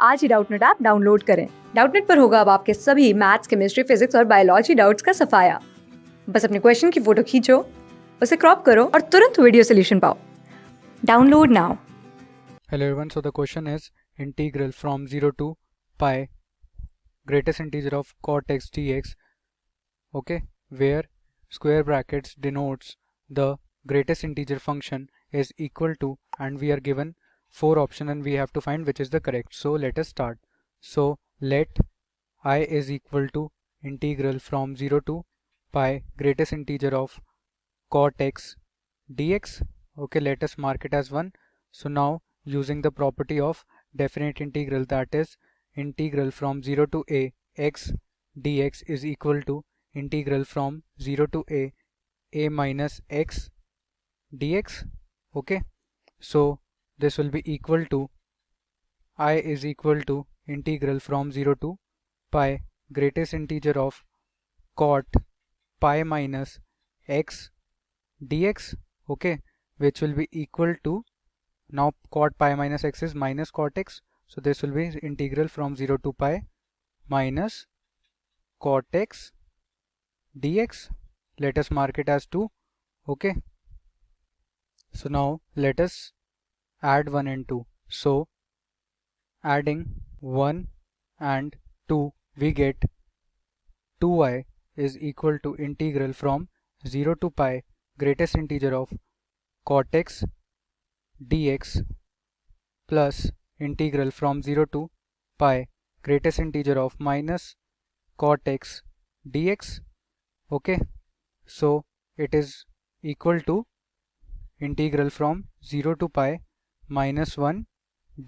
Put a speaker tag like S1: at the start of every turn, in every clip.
S1: आज ही Doubtnut app download करें। Doubtnut पर होगा अब आपके सभी मैथ्स, केमिस्ट्री, फिजिक्स और बायोलॉजी डाउट्स का सफाया। बस अपने क्वेश्चन की फोटो खींचो, उसे क्रॉप करो और तुरंत वीडियो सोल्यूशन पाओ। Download now.
S2: Hello everyone, so the question is integral from 0 to pi greatest integer of cotx dx, okay, where square brackets denotes the greatest integer function is equal to, and we are given four options and we have to find which is the correct. So let us start. So let I is equal to integral from 0 to pi greatest integer of cotx dx, okay, let us mark it as 1. So now using the property of definite integral, that is integral from 0 to a x dx is equal to integral from 0 to a minus x dx, okay. So this will be equal to I is equal to integral from 0 to pi greatest integer of cot pi minus x dx, okay, which will be equal to, now cot pi minus x is minus cot x, so this will be integral from 0 to pi minus cot x dx. Let us mark it as 2, okay. So now let us add 1 and 2. So adding 1 and 2, we get 2y is equal to integral from 0 to pi greatest integer of cot x dx plus integral from 0 to pi greatest integer of minus cot x dx, okay. So it is equal to integral from 0 to pi minus 1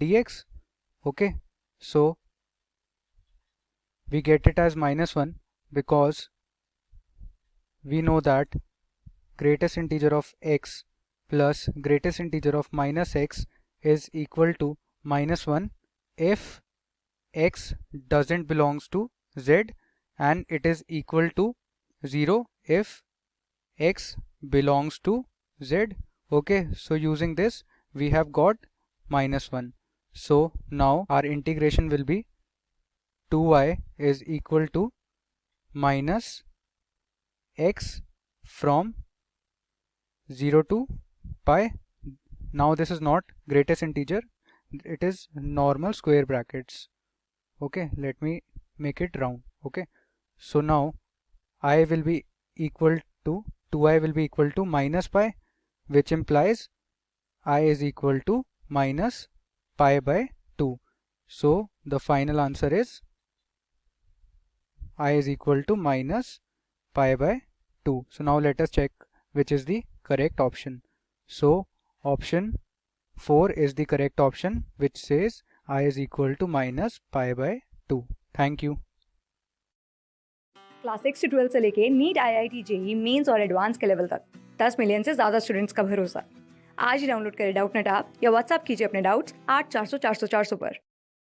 S2: dx, okay. So we get it as minus 1 because we know that greatest integer of x plus greatest integer of minus x is equal to minus 1 if x doesn't belongs to z, and it is equal to 0 if x belongs to z, okay. So using this we have got minus 1. So now our integration will be 2y is equal to minus x from 0 to pi. Now this is not greatest integer, it is normal square brackets, okay. Let me make it round, okay. So now I will be equal to 2i will be equal to minus pi, which implies I is equal to minus pi by 2. So the final answer is I is equal to minus pi by 2. So now let us check which is the correct option. So option 4 is the correct option, which says I is equal to minus pi by 2. Thank you.
S1: Class 6 से 12 से लेके NEET, IIT JEE mains और advance के level तक 10 million से ज्यादा students का भरोसा। आज ही डाउनलोड करें डाउटनेट ऐप या व्हाट्सएप कीजिए अपने डाउट्स 8400 400 400 पर।